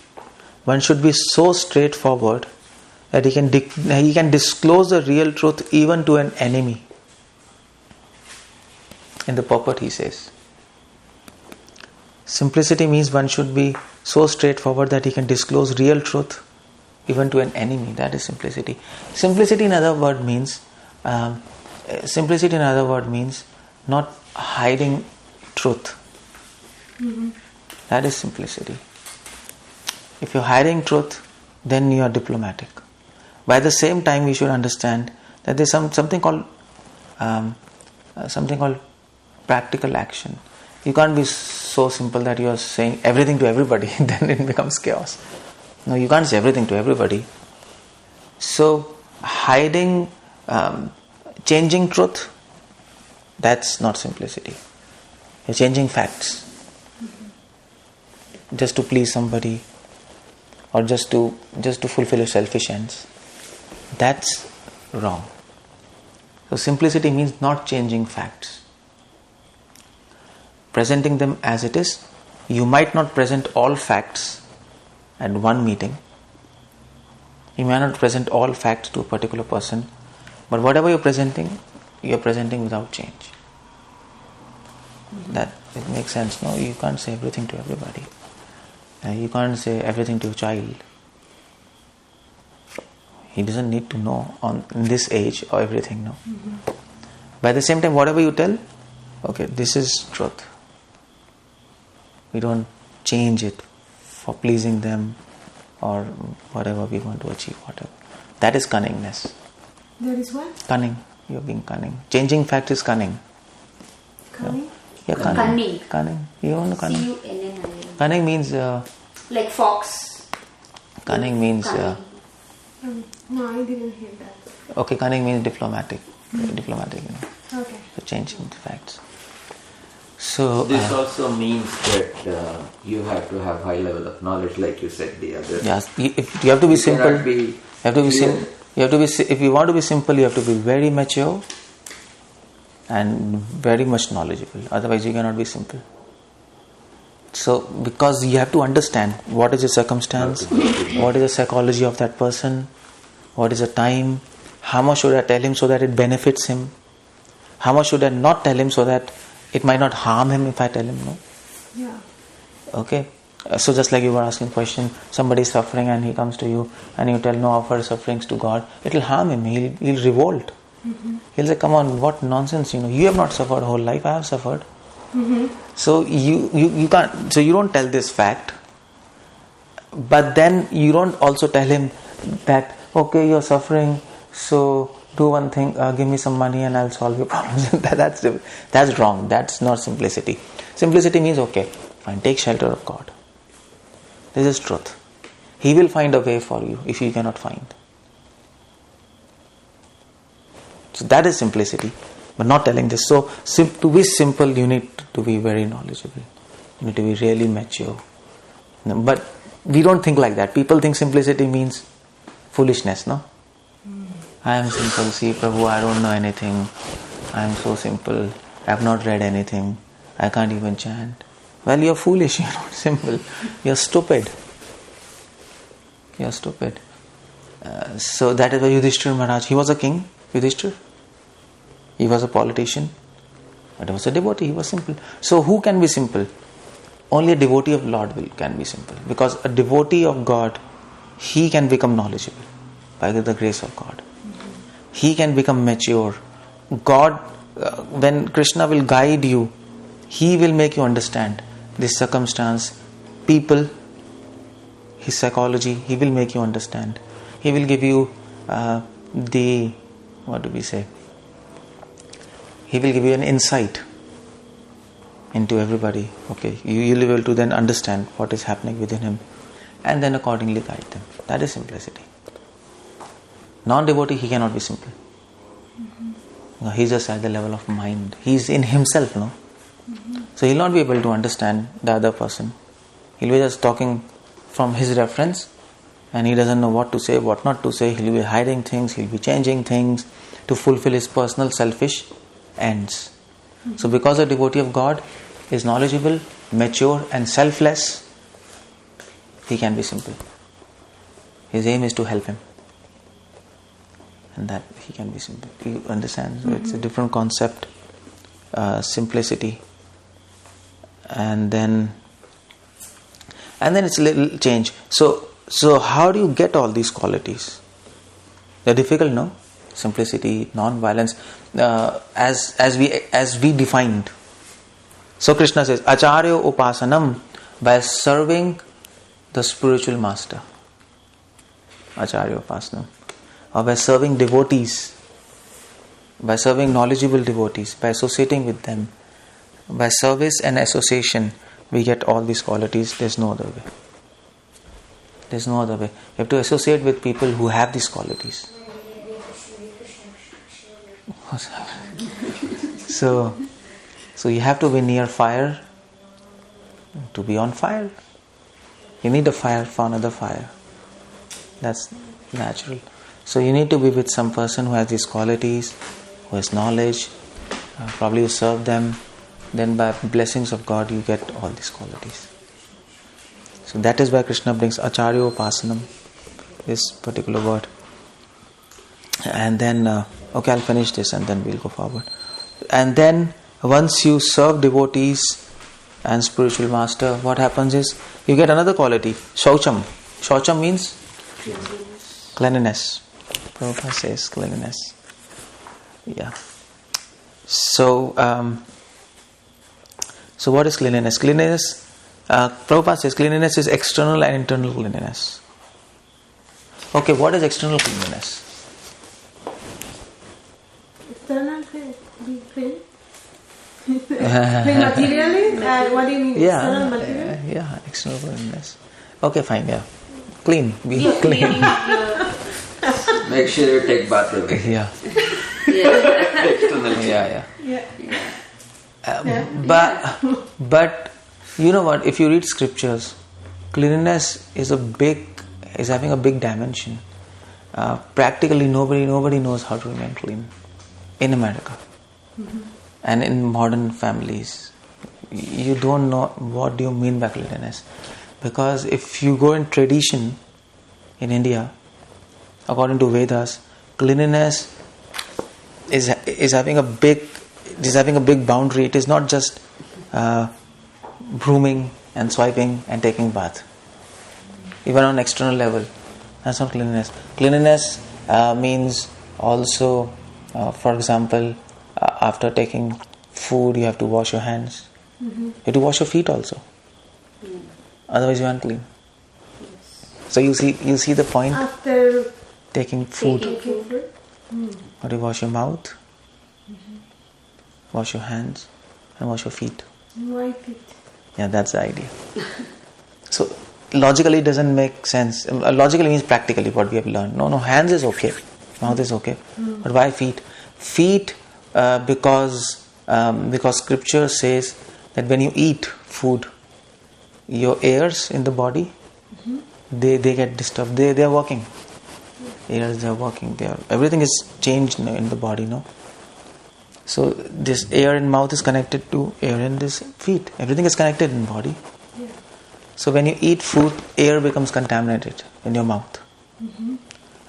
Speaker 1: one should be so straightforward that he can disclose the real truth even to an enemy. In the purport he says, simplicity means one should be so straightforward that he can disclose real truth even to an enemy. That is simplicity. Simplicity in other words means not hiding truth. That is simplicity. If you're hiding truth, then you are diplomatic. By the same time, we should understand that there's something called practical action. You can't be so simple that you are saying everything to everybody, then it becomes chaos. No, you can't say everything to everybody. So hiding, changing truth, that's not simplicity. You're changing facts just to please somebody or just to fulfill your selfish ends. That's wrong. So simplicity means not changing facts, presenting them as it is. You might not present all facts at one meeting. You may not present all facts to a particular person, but whatever you're presenting without change. That it makes sense. No, you can't say everything to everybody. You can't say everything to a child. He doesn't need to know in this age or everything, no. But at the same time, whatever you tell, okay, this is truth. We don't change it for pleasing them or whatever we want to achieve, whatever. That is cunningness.
Speaker 3: That is what?
Speaker 1: Cunning. You're being cunning. Changing fact is cunning.
Speaker 3: Cunning?
Speaker 1: Yeah, cunning. Cunning. You know cunning?
Speaker 4: C-U-N-N-I-N.
Speaker 1: Cunning means...
Speaker 4: like fox.
Speaker 1: cunning means...
Speaker 4: Cunning.
Speaker 3: No, I didn't hear that.
Speaker 1: okay, cunning means diplomatic. Diplomatic,
Speaker 3: Okay.
Speaker 1: for changing the facts. So...
Speaker 2: This also means that you have to have high level of knowledge, like you said the other.
Speaker 1: yes, you have to be simple. You have to be simple. If you want to be simple, you have to be very mature and very much knowledgeable. Otherwise, you cannot be simple. So, because you have to understand what is the circumstance, what is the psychology of that person, what is the time, how much should I tell him so that it benefits him, how much should I not tell him so that it might not harm him if I tell him, no?
Speaker 3: Yeah.
Speaker 1: Okay? So just like you were asking question, somebody is suffering and he comes to you and you tell no, offer sufferings to God, it will harm him, he'll revolt. He'll say, come on, what nonsense, you have not suffered whole life, I have suffered. So you can't, so you don't tell this fact, but then you don't also tell him that, okay, you're suffering, so do one thing, give me some money and I'll solve your problems. That's wrong, that's not simplicity. Simplicity means, okay, fine, take shelter of God. This is truth. He will find a way for you if you cannot find. So that is simplicity, but not telling this. So to be simple, you need to be very knowledgeable. You need to be really mature. But we don't think like that. People think simplicity means foolishness, no? I am simple. See, Prabhu, I don't know anything. I am so simple. I have not read anything. I can't even chant. Well, you're foolish. You're not simple. You're stupid. You're stupid. So that is why Yudhishthira Maharaj, he was a king, Yudhishthira. He was a politician, but he was a devotee, he was simple. So who can be simple? Only a devotee of Lord can be simple. Because a devotee of God, he can become knowledgeable by the grace of God. He can become mature. God, when Krishna will guide you, he will make you understand this circumstance, people, his psychology, he will make you understand. He will give you he will give you an insight into everybody. Okay, you will be able to then understand what is happening within him and then accordingly guide them. That is simplicity. Non-devotee, he cannot be simple. No, he's just at the level of mind. He's in himself, no? So he'll not be able to understand the other person. He'll be just talking from his reference and he doesn't know what to say, what not to say. He'll be hiding things, he'll be changing things to fulfill his personal selfish ends. So because a devotee of God is knowledgeable, mature and selfless, he can be simple. His aim is to help him. And that he can be simple. You understand? So it's a different concept. Simplicity. And then it's a little change. So how do you get all these qualities? They're difficult, no? Simplicity, non-violence, as we defined. So Krishna says, Acharya Upasanam, by serving the spiritual master. Acharya Upasanam. Or by serving devotees, by serving knowledgeable devotees, by associating with them, by service and association, we get all these qualities. There's no other way. There's no other way. You have to associate with people who have these qualities. So you have to be near fire to be on fire. You need a fire for another fire. That's natural. So you need to be with some person who has these qualities, who has knowledge, probably you serve them, then by blessings of God you get all these qualities. So that is why Krishna brings Acharya Upasanam, this particular word. And then, okay, I'll finish this and then we'll go forward. And then once you serve devotees and spiritual master, what happens is you get another quality, Shaucham. Shaucham means cleanliness. Prabhupada says cleanliness. Yeah. So what is cleanliness? Cleanliness, Prabhupada says cleanliness is external and internal cleanliness. Okay, what is external cleanliness?
Speaker 3: External clean? Be clean? Clean materially? What do you mean? External material?
Speaker 1: Yeah, external cleanliness. Okay, fine, yeah. Clean, be clean.
Speaker 2: Make sure you take bath every day.
Speaker 1: Yeah.
Speaker 2: External.
Speaker 1: Yeah.
Speaker 3: Yeah.
Speaker 1: But you know what? If you read scriptures, cleanliness is having a big dimension. Practically, nobody knows how to remain clean in America, and in modern families. You don't know what do you mean by cleanliness, because if you go in tradition in India, according to Vedas, cleanliness is having a big boundary. It is not just brooming and swiping and taking bath. Even on external level, that's not cleanliness. Cleanliness means also, for example, after taking food, you have to wash your hands. You have to wash your feet also. Otherwise, you aren't clean. So you see the point.
Speaker 3: After
Speaker 1: taking food.
Speaker 3: food.
Speaker 1: Or you wash your mouth, wash your hands, and wash your feet.
Speaker 3: Wipe it.
Speaker 1: Yeah, that's the idea. So logically it doesn't make sense. Logically means practically what we have learned. No, hands is okay, mouth is okay, but why feet? Feet because scripture says that when you eat food, your ears in the body, they get disturbed. They are working. Ears are working. Everything is changed in the body, no? So this ear and mouth is connected to ear and this feet. Everything is connected in body.
Speaker 3: Yeah.
Speaker 1: So when you eat food, air becomes contaminated in your mouth. And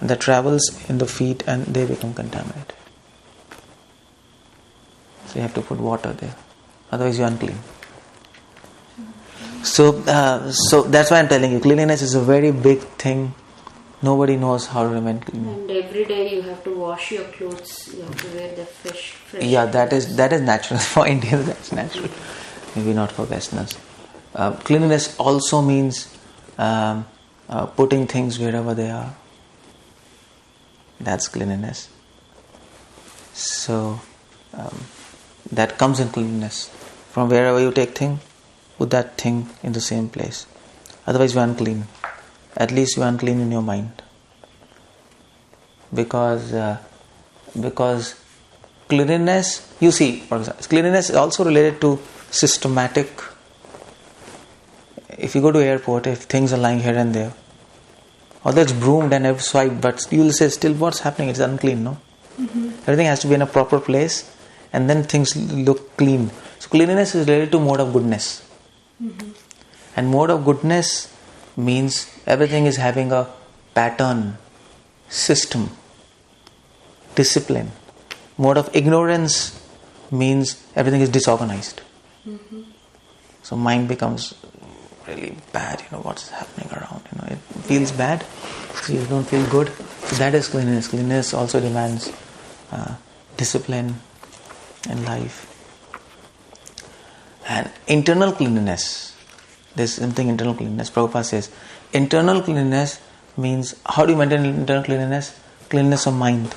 Speaker 1: that travels in the feet and they become contaminated. So you have to put water there. Otherwise you are unclean. So that's why I'm telling you, cleanliness is a very big thing. Nobody knows how to remain clean.
Speaker 4: And every day you have to wash your clothes. You have to wear the fresh.
Speaker 1: Yeah, that is natural for Indians. That's natural. Maybe not for Westerners. Cleanliness also means putting things wherever they are. That's cleanliness. So that comes in cleanliness. From wherever you take thing, put that thing in the same place. Otherwise you are unclean. At least you are unclean in your mind. Because cleanliness, you see, for example, cleanliness is also related to systematic. If you go to airport, if things are lying here and there, although it's broomed and I've swiped, but you will say still what's happening? It's unclean, no? Everything has to be in a proper place and then things look clean. So cleanliness is related to mode of goodness. And mode of goodness means everything is having a pattern, system, discipline. Mode of ignorance means everything is disorganized. So mind becomes really bad, what's happening around, it feels bad, so you don't feel good. So that is cleanliness. Cleanliness also demands discipline in life. And internal cleanliness, there's something internal cleanliness. Prabhupada says, internal cleanliness means, how do you maintain internal cleanliness? Cleanliness of mind.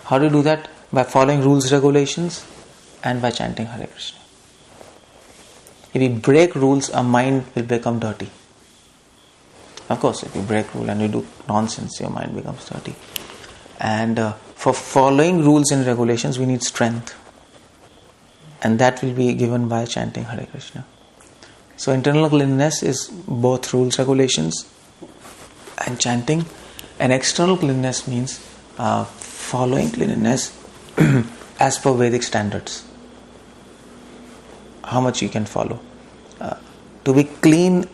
Speaker 1: How do you do that? By following rules, regulations, and by chanting Hare Krishna. If you break rules, our mind will become dirty. Of course, if you break rule and you do nonsense, your mind becomes dirty. And for following rules and regulations, we need strength. And that will be given by chanting Hare Krishna. So internal cleanliness is both rules, regulations and chanting. And external cleanliness means following cleanliness as per Vedic standards. How much you can follow. To be clean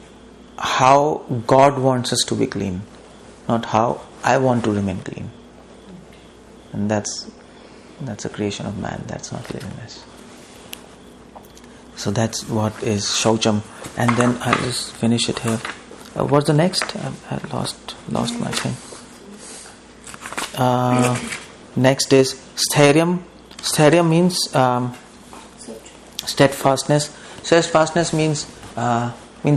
Speaker 1: how God wants us to be clean, not how I want to remain clean. And that's a creation of man. That's not cleanliness. So that's what is Shaucham. And then I'll just finish it here. What's the next? I lost my thing. Next is stharyam. Stharyam means steadfastness. Steadfastness means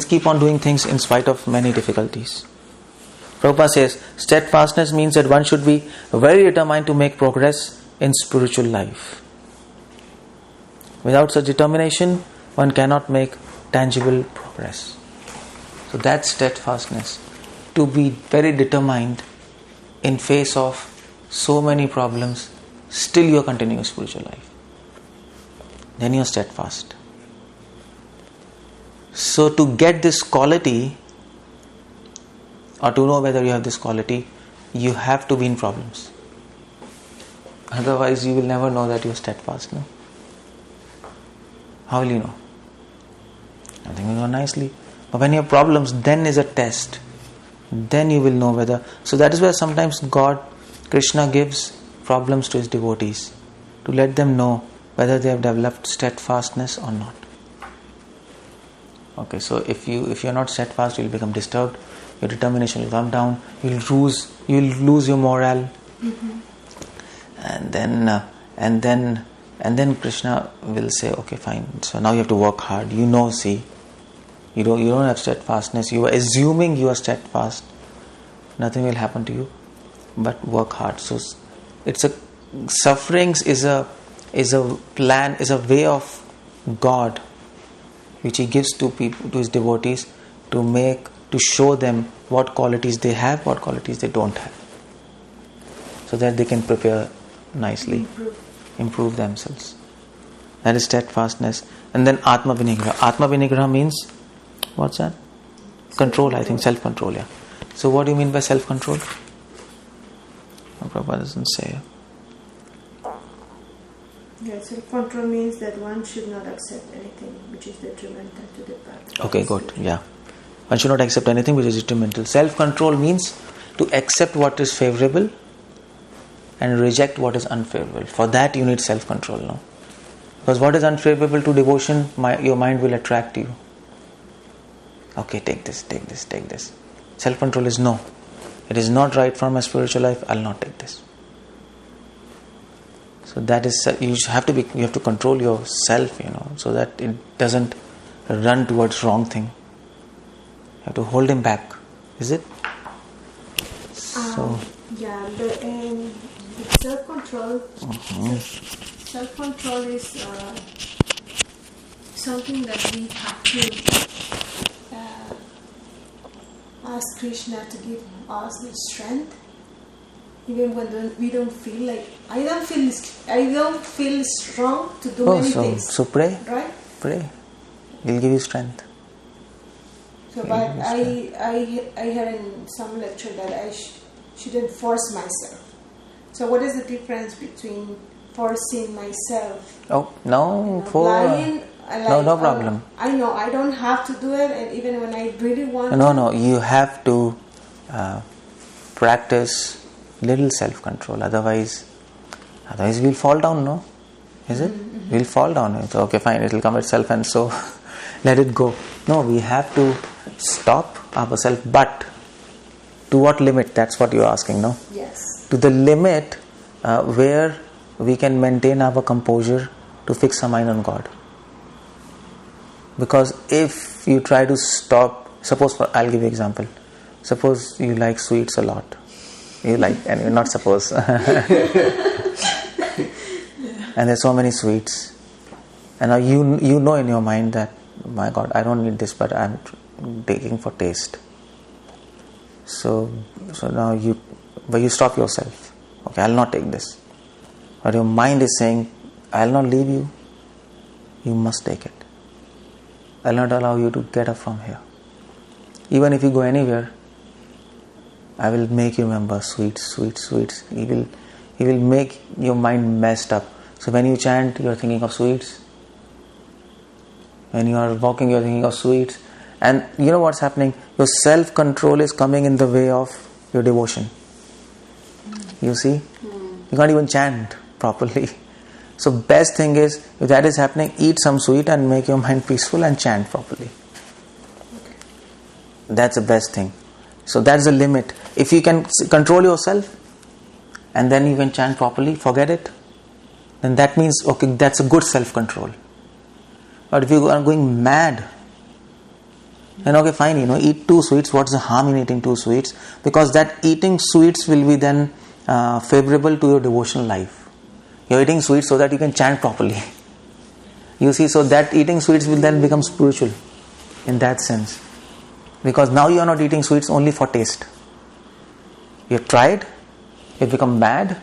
Speaker 1: keep on doing things in spite of many difficulties. Prabhupada says steadfastness means that one should be very determined to make progress in spiritual life. Without such determination, one cannot make tangible progress. So that's steadfastness. To be very determined in face of so many problems, still you are continuing spiritual life. Then you are steadfast. So to get this quality, or to know whether you have this quality, you have to be in problems. Otherwise you will never know that you are steadfast. No? How will you know? Everything will go nicely. But when you have problems, then is a test. Then you will know whether... So that is where sometimes Krishna gives problems to his devotees, to let them know whether they have developed steadfastness or not. Okay, so if you are not steadfast, you will become disturbed. Your determination will come down. You will lose your morale. And then Krishna will say, okay, fine. So now you have to work hard. You don't have steadfastness. You are assuming you are steadfast. Nothing will happen to you, but work hard. So sufferings is a plan, is a way of God, which He gives to people, to His devotees, to show them what qualities they have, what qualities they don't have, so that they can prepare nicely, improve themselves. That is steadfastness. And then Atma Vinigraha. Atma Vinigraha means, what's that? Control, I think, self-control, yeah. So what do you mean by self-control? Prabhupada doesn't say.
Speaker 3: Yeah, self-control means that one should not accept anything which is detrimental to the path.
Speaker 1: Okay, good, yeah. One should not accept anything which is detrimental. Self-control means to accept what is favorable and reject what is unfavorable. For that you need self-control, no? Because what is unfavorable to devotion, your mind will attract you. Okay, take this. Self-control is no. It is not right for my spiritual life, I'll not take this. So that is, you have to control yourself, so that it doesn't run towards wrong thing. You have to hold him back. Is it?
Speaker 3: Self-control. Self-control is something that we have to ask Krishna to give us the strength, even when we don't feel like. I don't feel strong to do many things.
Speaker 1: So pray.
Speaker 3: Right?
Speaker 1: Pray. He'll give you strength.
Speaker 3: So, but I heard in some lecture that I shouldn't force myself. So, what is the difference between forcing myself?
Speaker 1: Oh no,
Speaker 3: lying.
Speaker 1: No problem.
Speaker 3: I know I don't have to do it, and even when I really want.
Speaker 1: No. You have to practice little self-control. Otherwise we'll fall down. No, is it? Mm-hmm. We'll fall down. It's okay, fine. It'll come itself, and so let it go. No, we have to stop ourselves, but to what limit? That's what you're asking, no?
Speaker 3: Yes.
Speaker 1: To the limit where we can maintain our composure to fix our mind on God. Because if you try to stop, I'll give you an example. Suppose you like sweets a lot. And you're not suppose. And there's so many sweets. And now you know in your mind that, my God, I don't need this, but I'm taking for taste. So now you stop yourself. Okay, I'll not take this. But your mind is saying, I'll not leave you. You must take it. I'll not allow you to get up from here. Even if you go anywhere, I will make you remember sweets. He will make your mind messed up. So when you chant, you are thinking of sweets. When you are walking, you are thinking of sweets. And you know what's happening? Your self-control is coming in the way of your devotion. You see? You can't even chant properly. So best thing is, if that is happening, eat some sweet and make your mind peaceful and chant properly.
Speaker 3: Okay.
Speaker 1: That's the best thing. So that's the limit. If you can control yourself, and then you can chant properly, forget it. Then that means, okay, that's a good self-control. But if you are going mad, then okay, fine, eat 2 sweets. What's the harm in eating 2 sweets? Because that eating sweets will be then favorable to your devotional life. You're eating sweets so that you can chant properly. You see, so that eating sweets will then become spiritual in that sense. Because now you are not eating sweets only for taste. You have tried, you have become mad,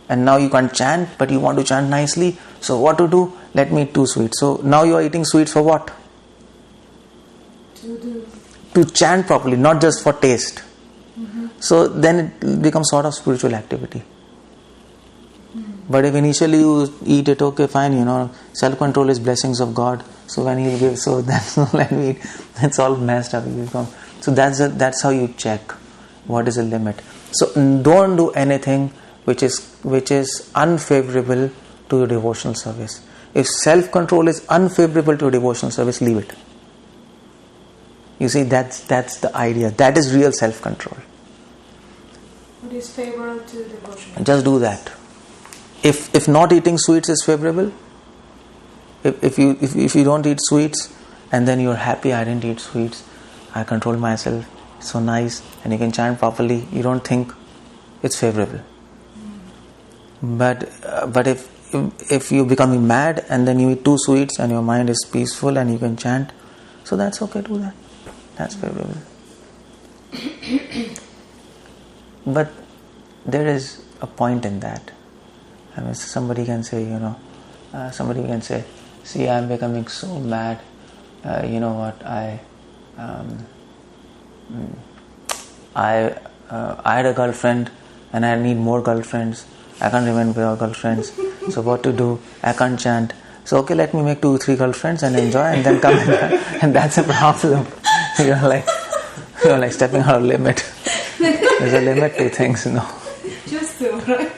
Speaker 1: and now you can't chant, but you want to chant nicely. So what to do? Let me eat 2 sweets. So now you are eating sweets for what? To chant properly, not just for taste. So then it becomes sort of spiritual activity. But if initially you eat it, okay, fine, self-control is blessings of God. So when He gives, so that's all let me eat. It's all messed up. So that's how you check what is the limit. So don't do anything which is unfavorable to your devotional service. If self-control is unfavorable to your devotional service, leave it. You see, that's the idea. That is real self-control.
Speaker 3: What is favorable to devotion?
Speaker 1: Just do that. If not eating sweets is favorable, if you don't eat sweets and then you're happy, I didn't eat sweets, I control myself, it's so nice, and you can chant properly, you don't think it's favorable. But if you're becoming mad and then you eat 2 sweets and your mind is peaceful and you can chant, so that's okay, do that. That's favorable. But there is a point in that. I mean, somebody can say, see, I'm becoming so mad. You know what? I had a girlfriend and I need more girlfriends. I can't remember your girlfriends. So what to do? I can't chant. So okay, let me make 2-3 girlfriends and enjoy, and then come and that's a problem. You're like stepping out of limit. There's a limit to things,
Speaker 3: Just so, right?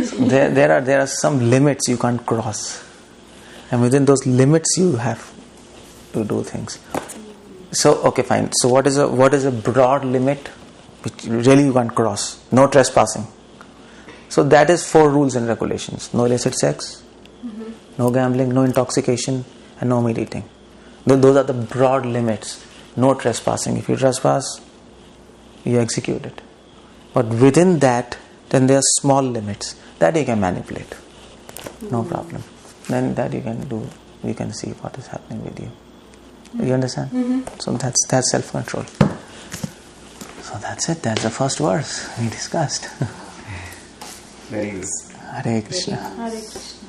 Speaker 1: So there are some limits you can't cross, and within those limits you have to do things. So okay, fine. So what is a broad limit which really you can't cross? No trespassing. So that is 4 rules and regulations: no illicit sex, no gambling, no intoxication, and no meat eating. Those are the broad limits. No trespassing. If you trespass, you execute it. But within that, then there are small limits that you can manipulate. No problem. Then that you can do. You can see what is happening with you. You understand? So that's self-control. So that's it. That's the first verse we discussed.
Speaker 2: Very good.
Speaker 1: Hare Krishna.
Speaker 4: Hare Krishna.